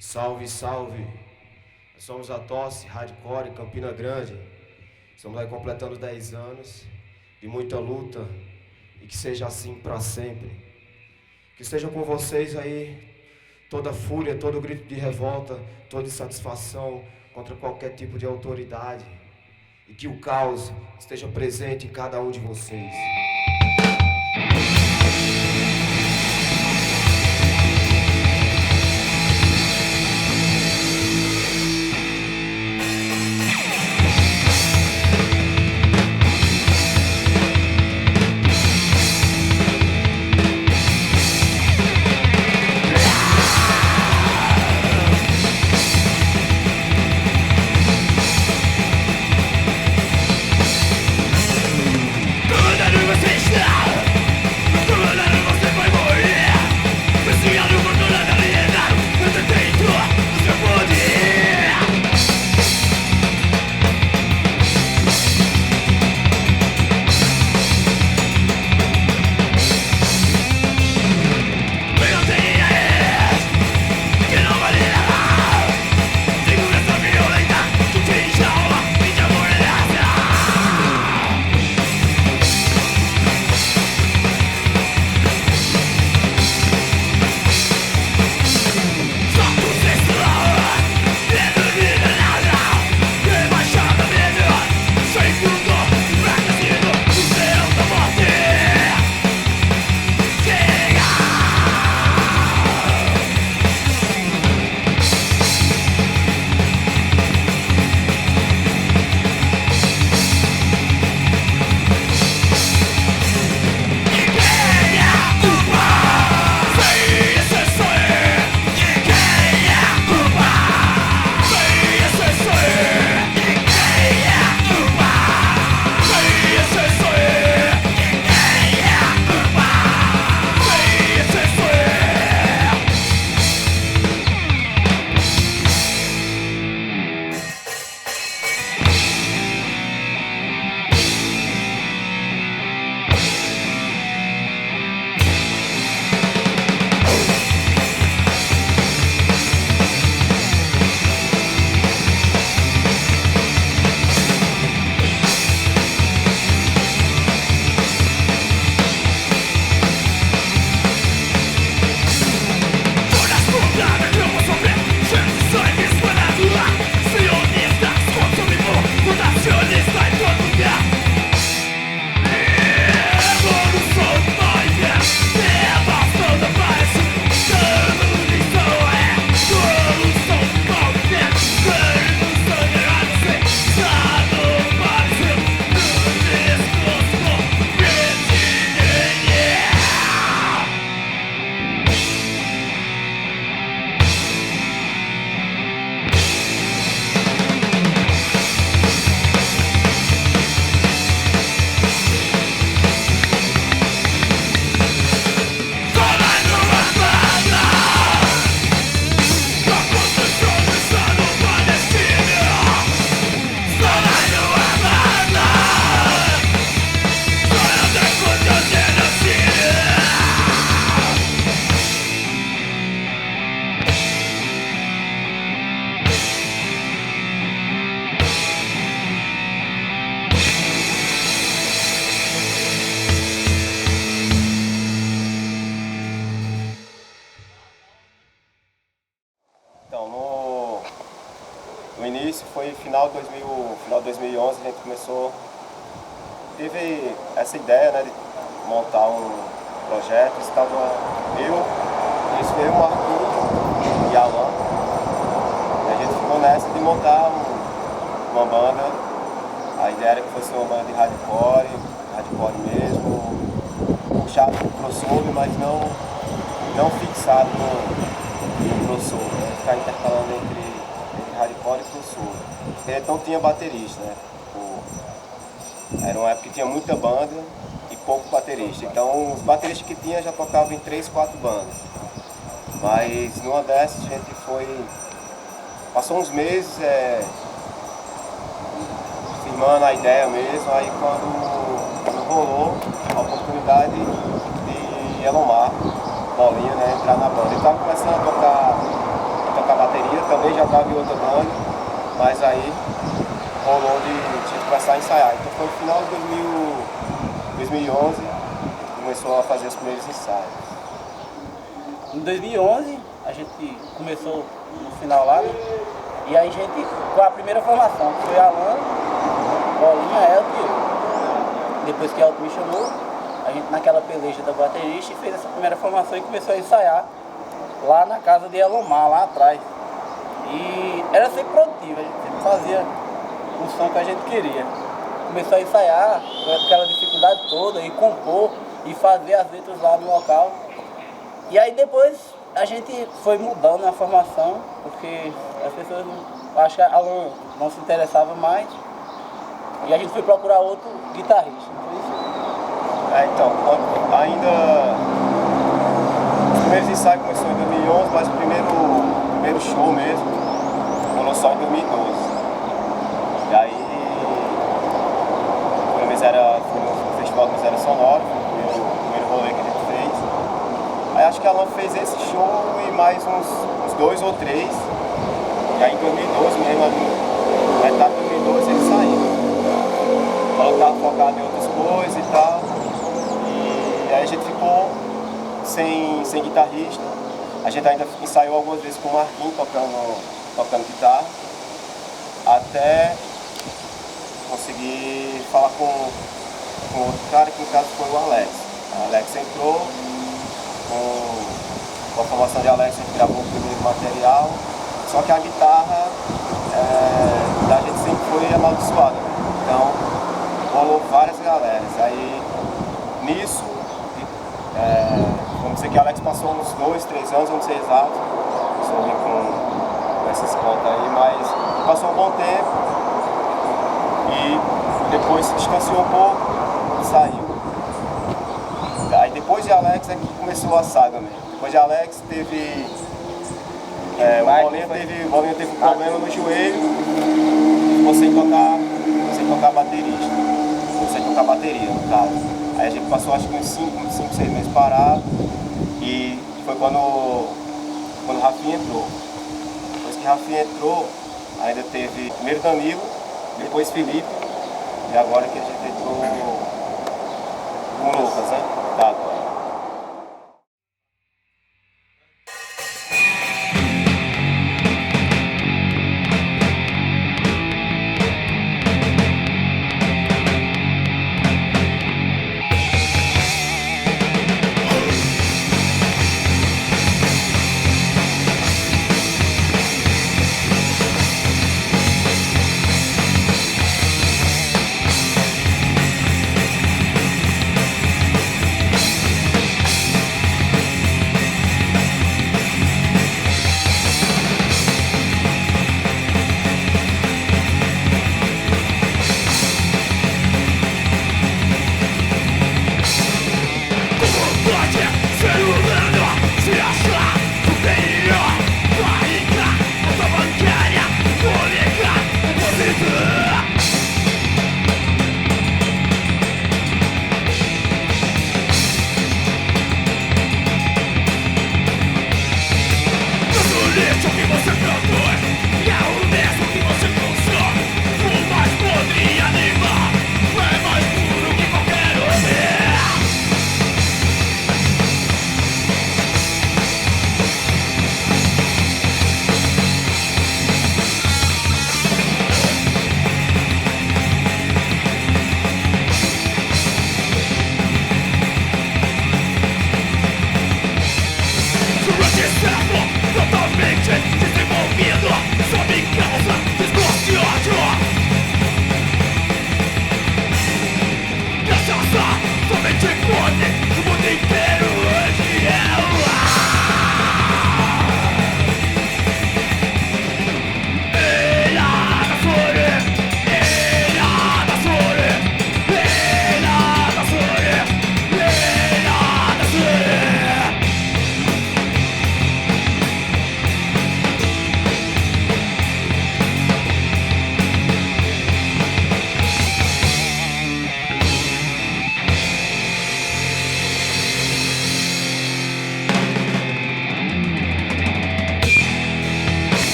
Salve, salve! Nós somos a Tosse, Hardcore, Campina Grande. Estamos aí completando 10 anos de muita luta e que seja assim para sempre. Que esteja com vocês aí toda fúria, todo grito de revolta, toda insatisfação contra qualquer tipo de autoridade e que o caos esteja presente em cada um de vocês. No início foi final de 2011, a gente teve essa ideia, né, de montar um projeto. Estava eu, Marquinhos e Alan, e a gente ficou nessa de montar uma banda. A ideia era que fosse uma banda de hardcore mesmo, puxado pro crossover, mas não fixado no crossover, né, ficar intercalando entre hardcore e crossover. A gente não tinha baterista, né? Era uma época que tinha muita banda e pouco baterista. Então os bateristas que tinha já tocavam em 3, 4 bandas. Mas numa dessas a gente passou uns meses firmando a ideia mesmo. Aí quando rolou a oportunidade de Elomar Paulinho, né, entrar na banda. Ele estava começando a tocar bateria, também já estava em outra banda, mas aí rolou de começar a ensaiar. Então foi no final de 2011 que começou a fazer os primeiros ensaios. Em 2011 a gente começou no final lá, né? E aí a gente, com a primeira formação, que foi Alan, Bolinha, Elton e eu. Depois que Elton me chamou, a gente naquela peleja da baterista fez essa primeira formação e começou a ensaiar lá na casa de Elomar, lá atrás. E era sempre produtivo, a gente sempre fazia o som que a gente queria. Começou a ensaiar com aquela dificuldade toda, e compor, e fazer as letras lá no local. E aí depois a gente foi mudando a formação, porque as pessoas, acho que Alan não se interessava mais, e a gente foi procurar outro guitarrista, não foi isso? Então, ainda os primeiros ensaios começaram em 2011, mas o primeiro show mesmo rolou só em 2012. E aí foi no Festival do Miséria Sonora, foi o primeiro rolê que a gente fez. Aí acho que a Alan fez esse show e mais uns 2 ou 3. E aí em 2012 mesmo, na metade de 2012 ele saiu. Ela estava focada em outras coisas e tal. E aí a gente ficou sem guitarrista. A gente ainda ensaiou algumas vezes com o Marquinhos tocando guitarra. Até conseguir falar com outro cara, que no caso foi o Alex. O Alex entrou, com a formação de Alex a gente gravou o primeiro material, só que a guitarra da gente sempre foi amaldiçoada, né? Então rolou várias galeras. Aí nisso, vamos dizer que Alex passou uns 2, 3 anos, vamos ser exatos, sobre com essas contas aí, mas passou um bom tempo. E depois se distanciou um pouco e saiu. Aí depois de Alex é que começou a saga mesmo. Depois de Alex teve. O Bolinha teve um problema no joelho e ficou sem tocar baterista. Sem tocar bateria, no caso. Aí a gente passou acho que uns 5, 6 meses parado. E foi quando o Rafinha entrou. Depois que Rafinha entrou, ainda teve primeiro Danilo, depois Felipe, e agora que a gente entrou com o Lucas, né? Tá agora.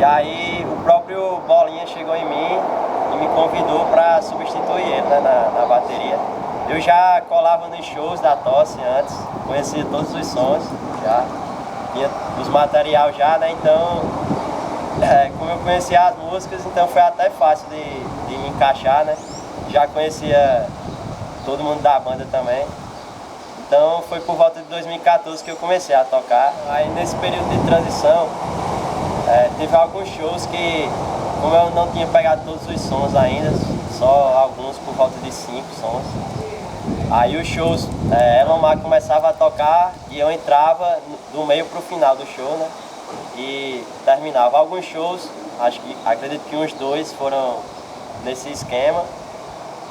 aí o próprio Bolinha chegou em mim e me convidou para substituir ele, né, na bateria. Eu já colava nos shows da Tosse antes, conhecia todos os sons, já tinha os material já, né? Então, como eu conhecia as músicas, então foi até fácil de me encaixar, né? Já conhecia todo mundo da banda também. Então foi por volta de 2014 que eu comecei a tocar. Aí nesse período de transição, teve alguns shows que, como eu não tinha pegado todos os sons ainda, só alguns por volta de 5 sons. Aí os shows, Elomar começava a tocar e eu entrava do meio pro final do show, né? E terminava. Alguns shows, acredito que uns 2 foram nesse esquema.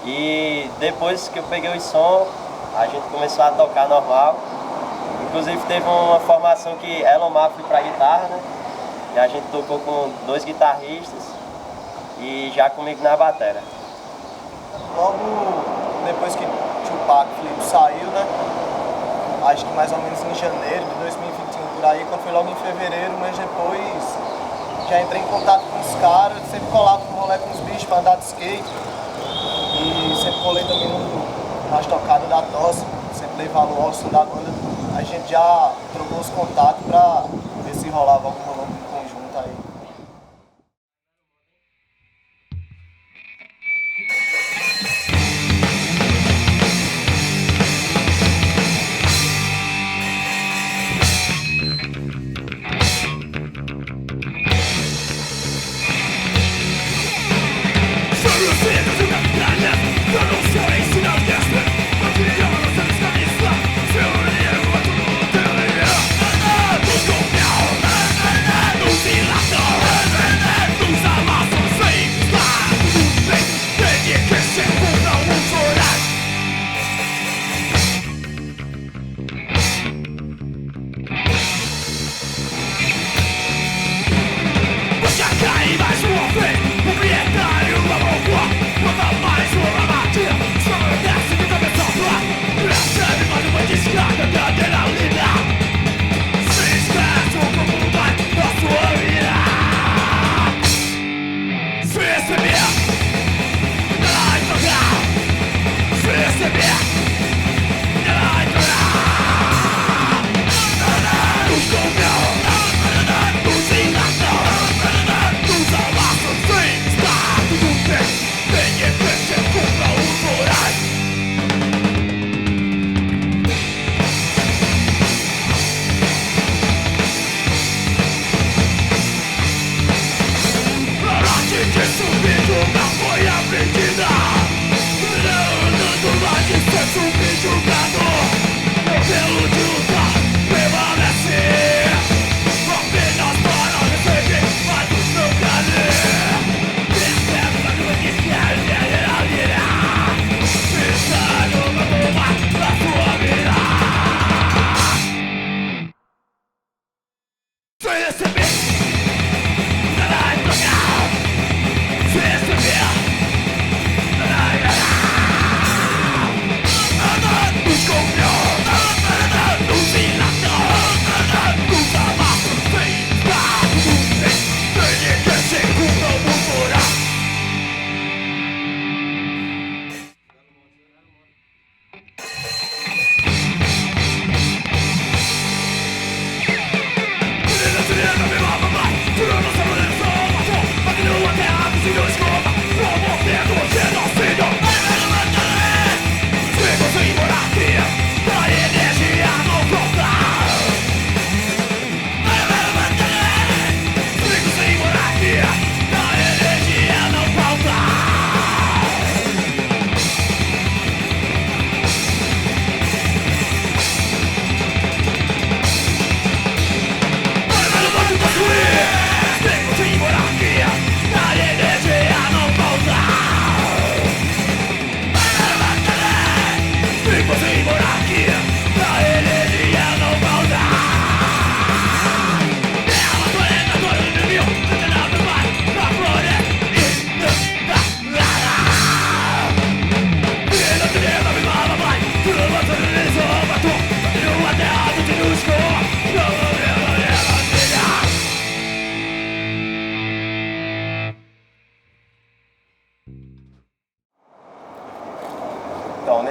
E depois que eu peguei o som, a gente começou a tocar normal. Inclusive teve uma formação que Elomar foi pra guitarra, né? E a gente tocou com 2 guitarristas e já comigo na bateria. Logo depois que Tupac Felipe saiu, né? Acho que mais ou menos em janeiro de 2021 por aí, quando foi logo em fevereiro, mas depois já entrei em contato com os caras, sempre colava no rolê com os bichos pra andar de skate. E sempre colei também nas tocadas da Tosse, sempre dei valor ao som da banda. A gente já trocou os contatos pra ver se rolava algum rolê em conjunto aí.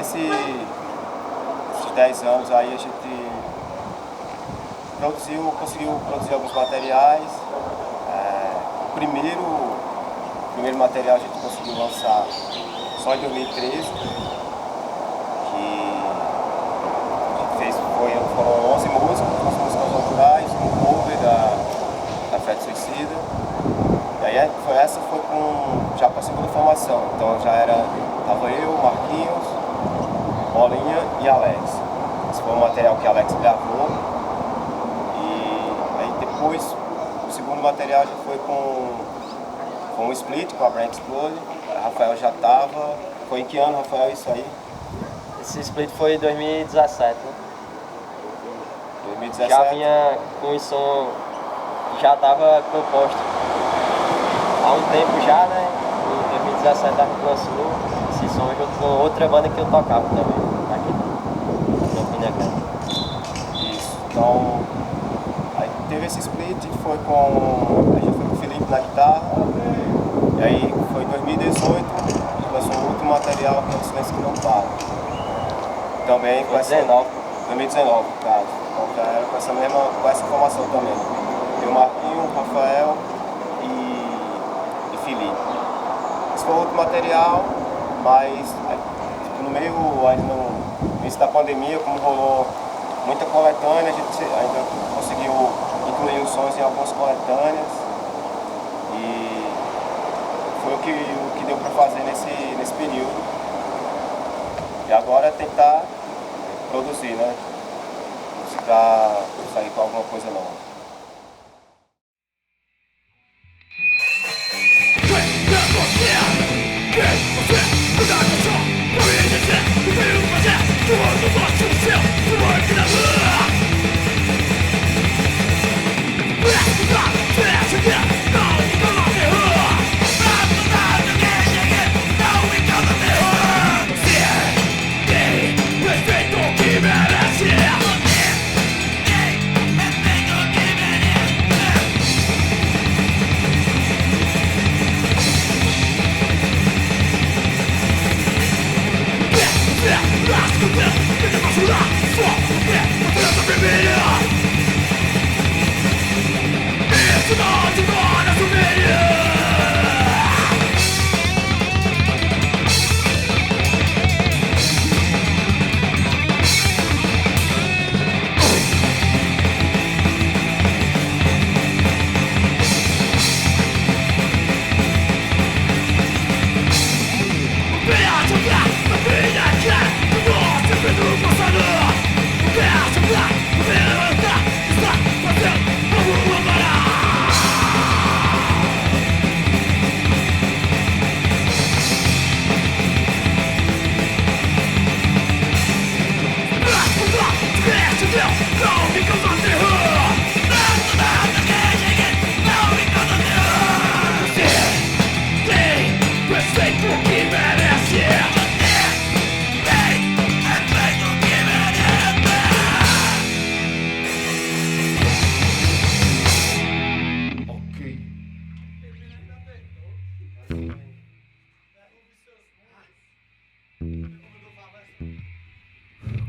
esses 10 anos aí a gente conseguiu produzir alguns materiais. O primeiro material a gente conseguiu lançar só em 2013, que a gente fez, foram 11 músicas autorais, um cover da Feto Suicida. E aí essa foi já com a segunda formação, então tava eu, Marquinhos, Bolinha e Alex. Esse foi o material que Alex gravou. E aí depois, o segundo material já foi com um split, com a Brain Explode. Rafael já tava. Foi em que ano, Rafael, isso aí? Esse split foi em 2017, né? 2017? Já vinha com o som, já tava composto há um tempo já, né? Em 2017 a gente lançou esse som junto com outra banda que eu tocava também, aqui no Pinecão. Isso, então aí teve esse split, aí já foi com o Felipe na guitarra, e aí foi em 2018, a gente lançou um outro material que é o Silêncio que Não Para. Também com 2019, no caso. Então já era com essa formação também. Tem o Marquinho, o Rafael e Felipe. Esse foi outro material, mas no meio, ainda no início da pandemia, como rolou muita coletânea, a gente ainda conseguiu incluir os sons em algumas coletâneas. E foi o que deu para fazer nesse período. E agora é tentar produzir, né? Não sair com alguma coisa nova.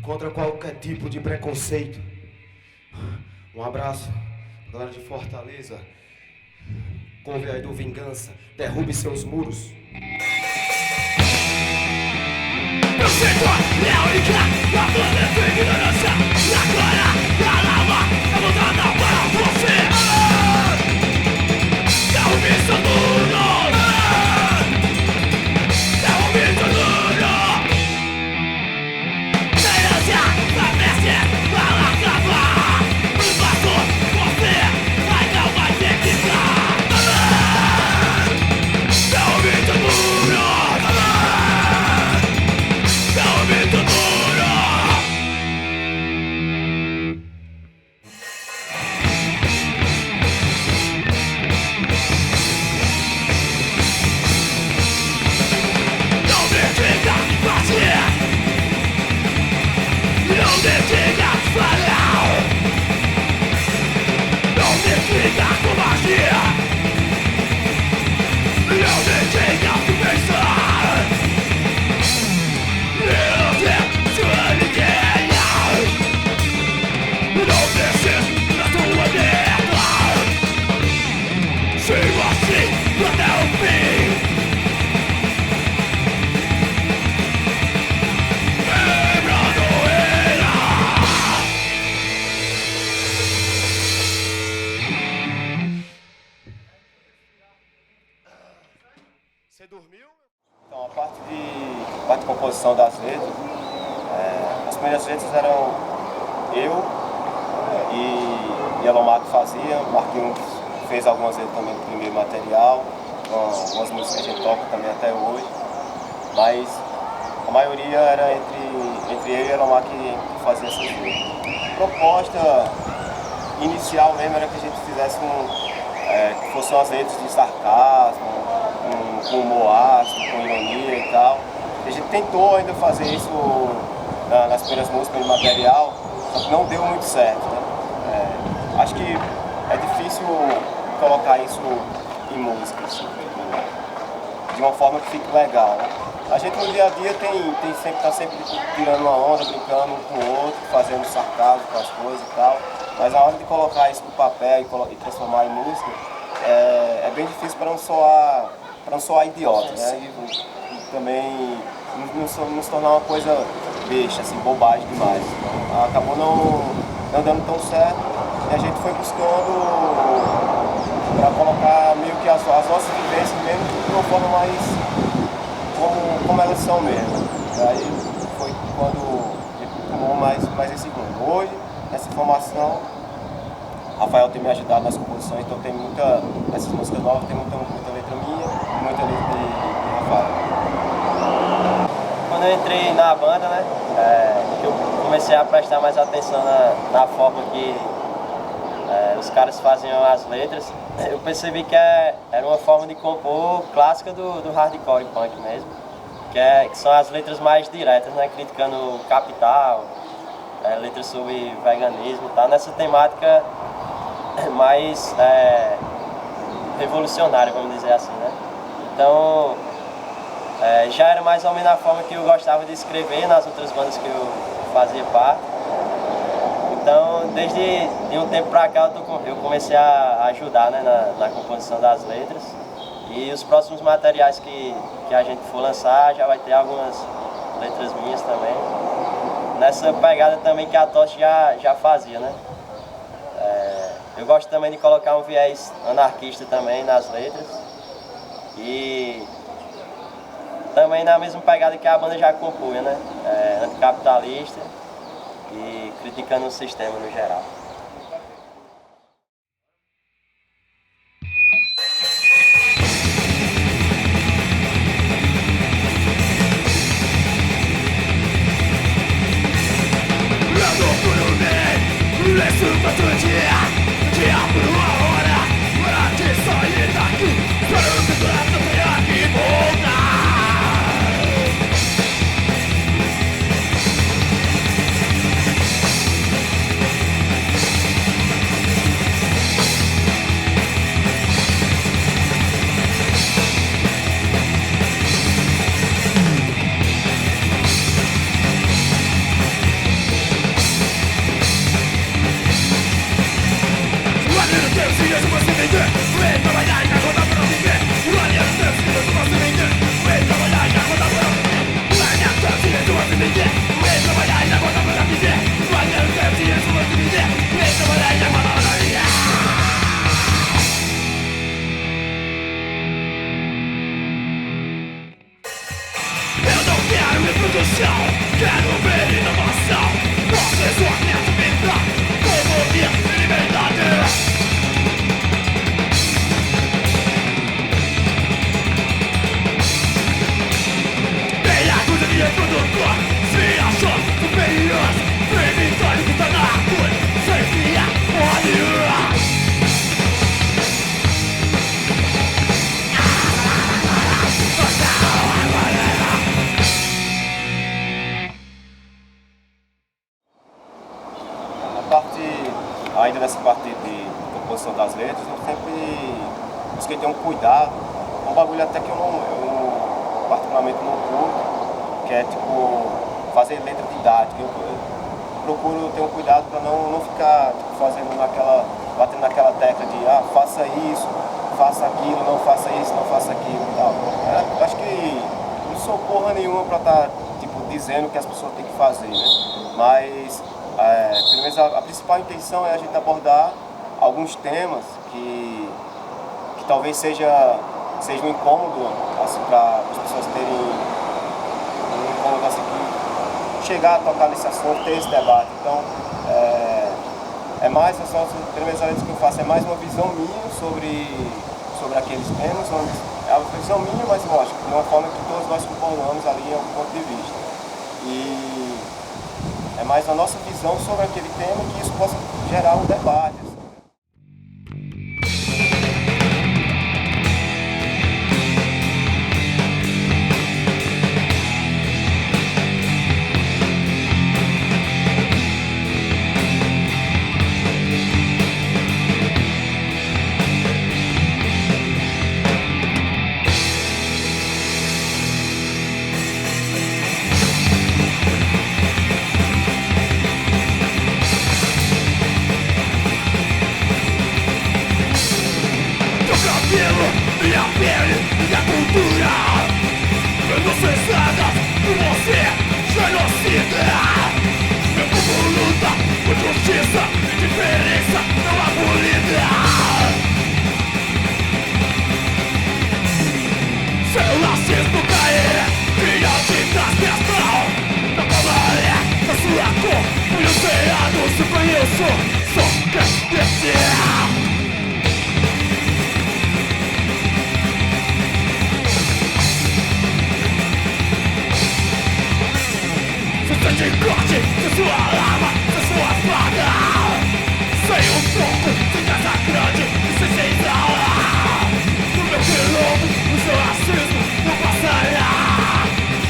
Contra qualquer tipo de preconceito. Um abraço, galera de Fortaleza. Couve aí do Vingança, derrube seus muros. Preconceito é a única, a planeta ignorância. E agora, a lava é voltada para você. Derrube seus muros. Derrube seus muros. Ciência, a peste, a lacrava. Por baixo, você ainda vai ter que ficar. Derrube seus muros. Derrube seus muros. até o fim. Você dormiu? Então, a parte de composição das letras, as primeiras letras eram eu e Elomar que fazia, Marquinhos fez algumas letras também do primeiro material, algumas músicas que a gente toca também até hoje, mas a maioria era entre eu e Elomar que fazia essas letras. A proposta inicial mesmo era que a gente fizesse que fossem as letras de sarcasmo, com humor ácido, com ironia e tal. A gente tentou ainda fazer isso nas primeiras músicas de material, só que não deu muito certo, né? Acho que é difícil colocar isso em música, assim, de uma forma que fique legal, né? A gente no dia a dia tá sempre tirando uma onda, brincando um com o outro, fazendo sarcasmo com as coisas e tal, mas na hora de colocar isso no papel e transformar em música, é bem difícil para não soar idiota, né? E também não se tornar uma coisa besta, assim, bobagem demais. Então, acabou não dando tão certo e a gente foi buscando para colocar meio que as nossas vivências mesmo de uma forma mais como elas são mesmo. E aí foi quando a gente tomou mais esse rumo. Hoje, nessa formação, Rafael tem me ajudado nas composições, então tem essas músicas novas tem muita letra minha e muita letra de Rafael. Quando eu entrei na banda, né, que eu comecei a prestar mais atenção na forma que os caras faziam as letras, eu percebi que era uma forma de compor clássica do hardcore punk mesmo, que são as letras mais diretas, né, criticando o capital, letras sobre veganismo, tá nessa temática mais revolucionária, vamos dizer assim, né? Então, já era mais ou menos a forma que eu gostava de escrever nas outras bandas que eu fazia parte. Então, desde um tempo pra cá, eu comecei a ajudar, né, na composição das letras. E os próximos materiais que a gente for lançar, já vai ter algumas letras minhas também. Nessa pegada também que a Tocha já fazia, né? Eu gosto também de colocar um viés anarquista também nas letras. E também na mesma pegada que a banda já compunha, né? Anticapitalista e criticando o sistema no geral. Por uma hora de sair daqui, esperando que essa tenha que voltar. Quero ver inovação, processamento mental, movimento de liberdade. Meia dúzia de reprodutor se achou superior, previsório que tá na rua, sem criar porra nenhuma. Ainda nessa parte de composição das letras, eu sempre busquei ter um cuidado, um bagulho até que eu particularmente não curto, que é tipo fazer letra didática. Eu procuro ter um cuidado para não ficar tipo, batendo naquela tecla de faça isso, faça aquilo, não faça isso, nenhuma para estar dizendo o que as pessoas têm que fazer, né? Mas pelo menos a principal intenção é a gente abordar alguns temas que talvez seja um incômodo assim, para as pessoas terem um incômodo assim, que chegar a tocar nesse assunto, ter esse debate. Então, é mais, pelo menos a vez que eu faço, é mais uma visão minha sobre aqueles temas, é uma visão minha, mas lógico, de uma forma que todos nós concordamos ali em algum ponto de vista. E é mais a nossa visão sobre aquele tema que isso possa gerar um debate. Assim. Minha pele, minha cultura processadas por você, genocida. Meu povo luta por justiça e diferença não abolida. Seu racismo cair diante das minhas mãos. Não camaré da sua cor, e o cerrado se conheço, sou quem descer. De corte, de sua arma, de sua espada. Sem um foco, sem casa grande e sem senzala. No meu quilombo, o seu racismo não passará.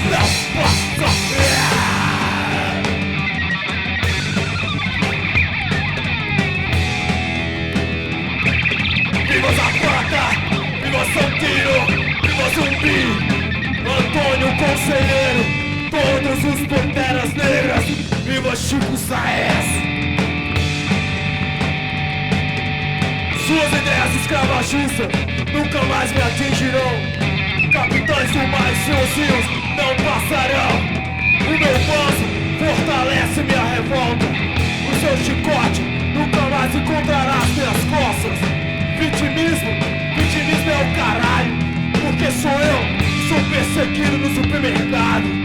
Não passará. Viva Zapata, viva Santino, viva Zumbi, Antônio Conselheiro, todos os Panteras Negras, viva Chico Saez. Suas ideias escravagistas nunca mais me atingirão. Capitães do mar e seus rios não passarão. O meu vaso fortalece minha revolta. O seu chicote nunca mais encontrará as minhas costas. Vitimismo é o caralho. Porque sou eu, sou perseguido no supermercado.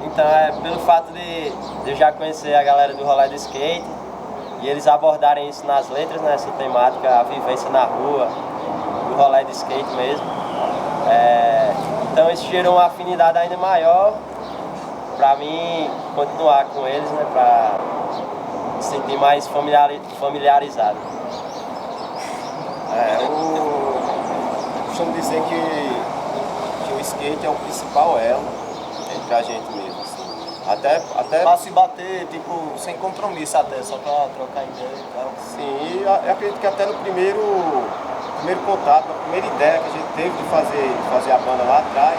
Então pelo fato de eu já conhecer a galera do rolê do skate e eles abordarem isso nas letras, né, essa temática, a vivência na rua, do rolê do skate mesmo. Então isso gerou uma afinidade ainda maior para mim continuar com eles, né, para me sentir mais familiarizado. Eu costumo dizer que o skate é o principal elo entre a gente mesmo, assim. Até pra se bater, sem compromisso até, só pra trocar ideia e tal. Sim, e eu acredito que até no primeiro contato, a primeira ideia que a gente teve de fazer a banda lá atrás,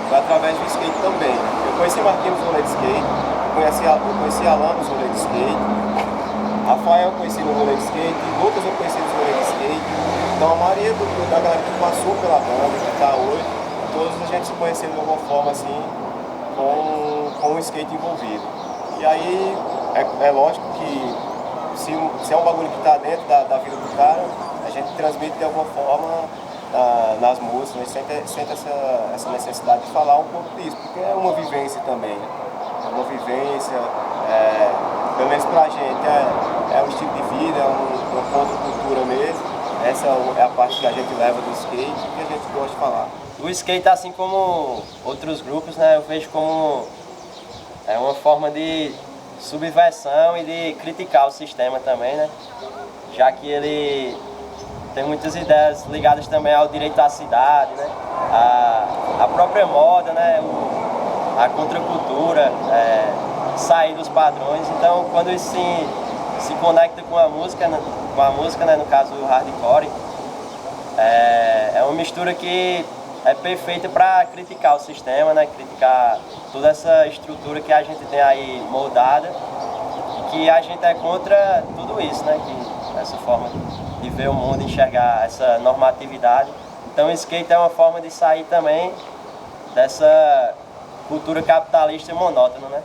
foi através do skate também. Eu conheci Marquinhos no rolê de skate, eu conheci Alan no rolê de skate, Rafael eu conheci no rolê de skate, Lucas eu conheci no rolê de skate. Então a maioria da galera que passou pela banda, que está hoje, todos a gente se conheceu de alguma forma assim, com o skate envolvido. E aí é lógico que se é um bagulho que está dentro da vida do cara, a gente transmite de alguma forma nas músicas, a gente sente essa necessidade de falar um pouco disso, porque é uma vivência também, né? É uma vivência, pelo menos pra gente, é um estilo de vida, é uma contracultura mesmo. Essa é a parte que a gente leva do skate e que a gente gosta de falar. O skate, assim como outros grupos, né, eu vejo como uma forma de subversão e de criticar o sistema também, né? Já que ele tem muitas ideias ligadas também ao direito à cidade, né? A própria moda, né? A contracultura, sair dos padrões. Então, quando isso se conecta com a música, né, no caso o hardcore. É uma mistura que é perfeita para criticar o sistema, né, criticar toda essa estrutura que a gente tem aí moldada, e que a gente é contra tudo isso, né, que essa forma de ver o mundo, enxergar essa normatividade. Então o skate é uma forma de sair também dessa cultura capitalista monótona, né?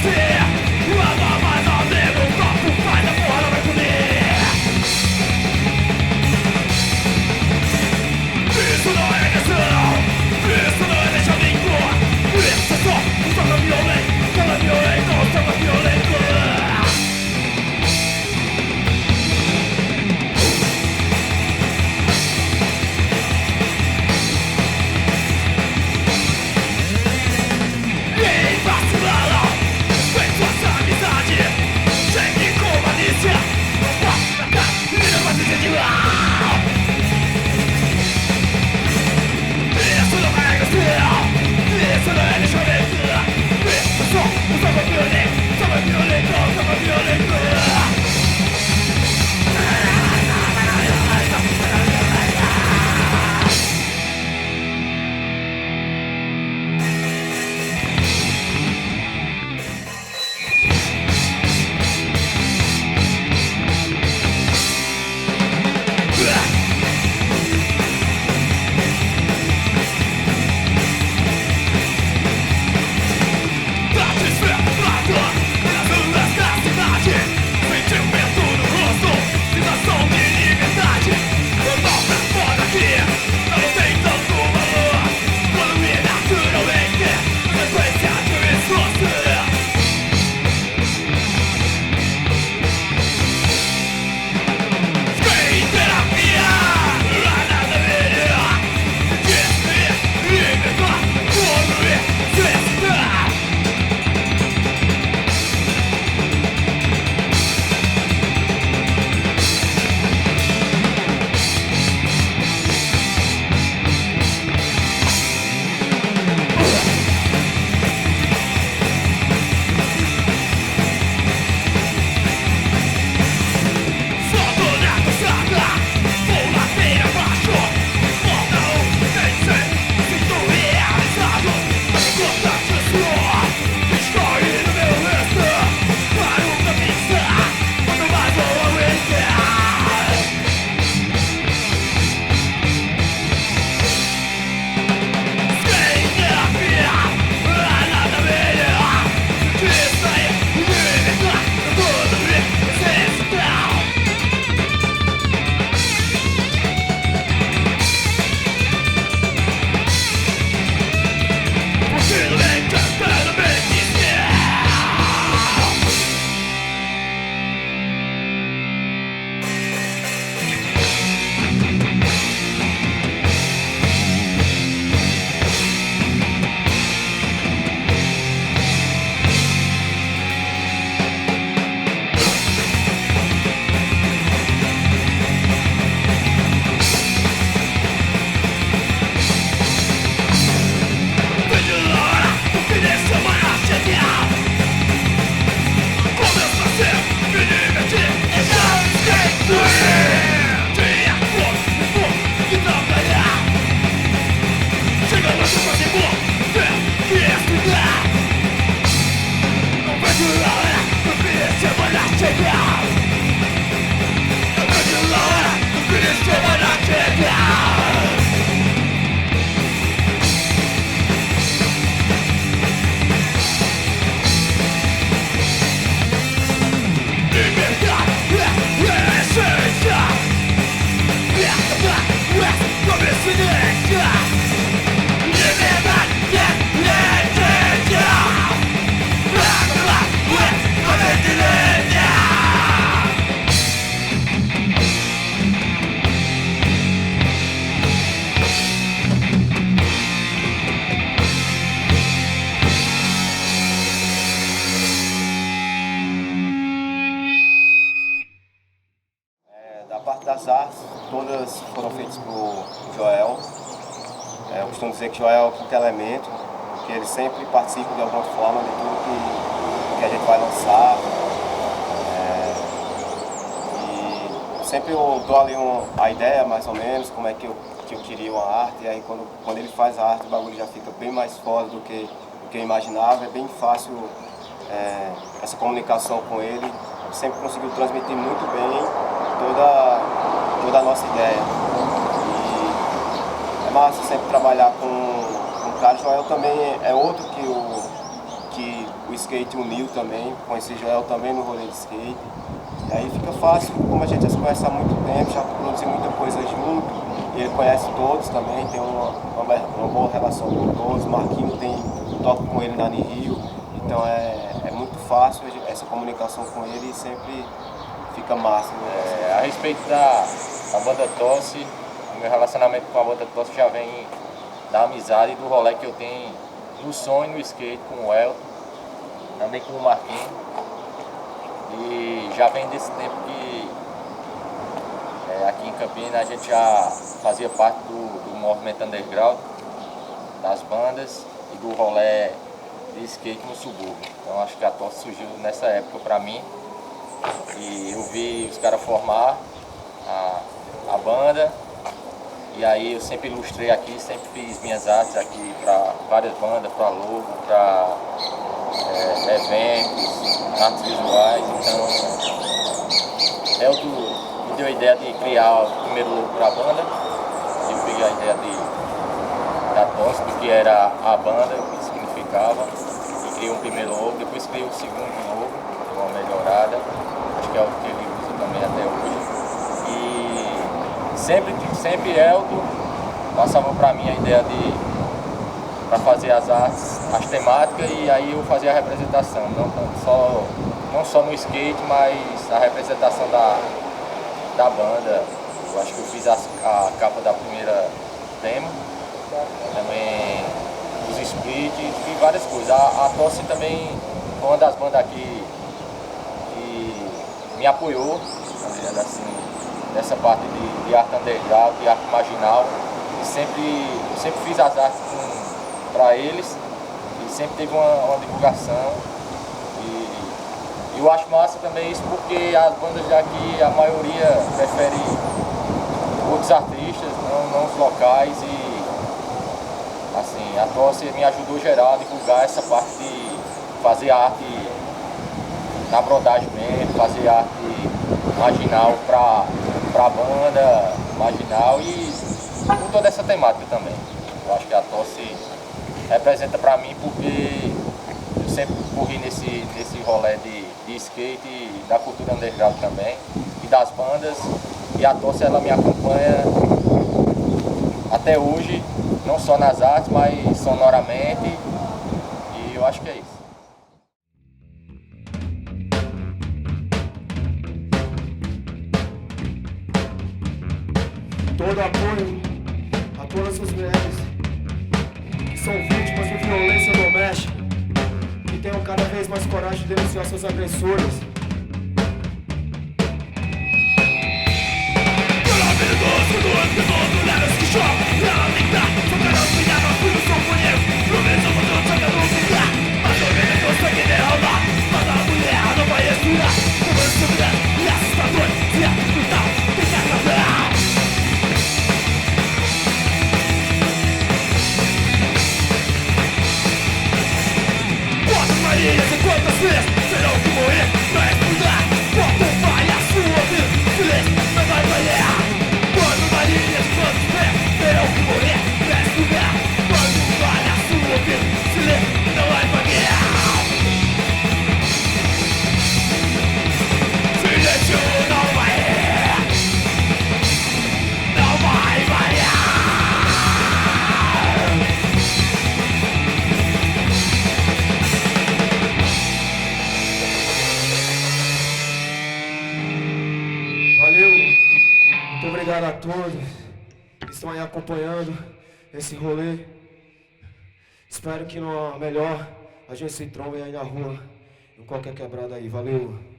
Você as artes todas foram feitas por Joel. Eu costumo dizer que Joel é o quinto elemento, porque ele sempre participa de alguma forma de tudo que a gente vai lançar. E sempre eu dou ali a ideia, mais ou menos, como é que eu queria uma arte, e aí quando ele faz a arte, o bagulho já fica bem mais foda do que eu imaginava. É bem fácil essa comunicação com ele. Sempre conseguiu transmitir muito bem toda a nossa ideia. E é massa sempre trabalhar com o cara. Joel também é outro que o skate uniu também. Conheci Joel também no rolê de skate. E aí fica fácil, como a gente já se conhece há muito tempo, já produziu muita coisa junto. E ele conhece todos também, tem uma boa relação com todos. Marquinhos toca com ele na Rio. Então é muito fácil essa comunicação com ele e sempre fica massa. Né? A respeito da banda Tosse, o meu relacionamento com a banda Tosse já vem da amizade e do rolê que eu tenho no som e no skate com o Elton, também com o Marquinhos. E já vem desse tempo que aqui em Campinas a gente já fazia parte do movimento underground, das bandas e do rolê de skate no subúrbio. Então acho que a Tosse surgiu nessa época pra mim. E eu vi os caras formar a banda. E aí eu sempre ilustrei aqui, sempre fiz minhas artes aqui para várias bandas, para logo, para eventos, artes visuais. Então Elton me deu a ideia de criar o primeiro logo para a banda. Eu peguei a ideia da Tosse, do que era a banda, o que significava, e criei um primeiro logo, depois criei o segundo logo, uma melhorada, acho que é o que ele usa também até hoje. E sempre Elton passava para mim a ideia para fazer as artes, as temáticas, e aí eu fazia a representação, não só no skate, mas a representação da banda. Eu acho que eu fiz a capa da primeira demo, também os splits e várias coisas. A Tosse também foi uma das bandas aqui que me apoiou, assim, nessa parte de arte underground, de arte marginal. Eu sempre fiz as artes para eles e sempre teve uma divulgação. E eu acho massa também isso porque as bandas daqui, a maioria prefere outros artistas, não os locais, e assim, a Tosse me ajudou geral a divulgar essa parte de fazer arte na brodagem mesmo, fazer arte marginal pra banda marginal e com toda essa temática também. Eu acho que a Tosse representa pra mim porque eu sempre corri nesse rolê de skate e da cultura underground também, e das bandas, e a Tosse ela me acompanha até hoje, não só nas artes, mas sonoramente, e eu acho que é isso. Todo apoio a todas as mulheres que são vítimas de violência doméstica, que tenham cada vez mais coragem de denunciar seus agressores. Quantas vezes serão que morrer pra estudar? Quanto vale a sua vida? Silêncio não vai valer. Quando Marias, quantos pés terão que morrer pra estudar? Quanto vale a sua vida? Silêncio não vai valer. Silêncio não vai variar. Valeu, muito obrigado a todos que estão aí acompanhando esse rolê. Espero que no melhor a gente se trombe aí na rua, em qualquer quebrada aí. Valeu.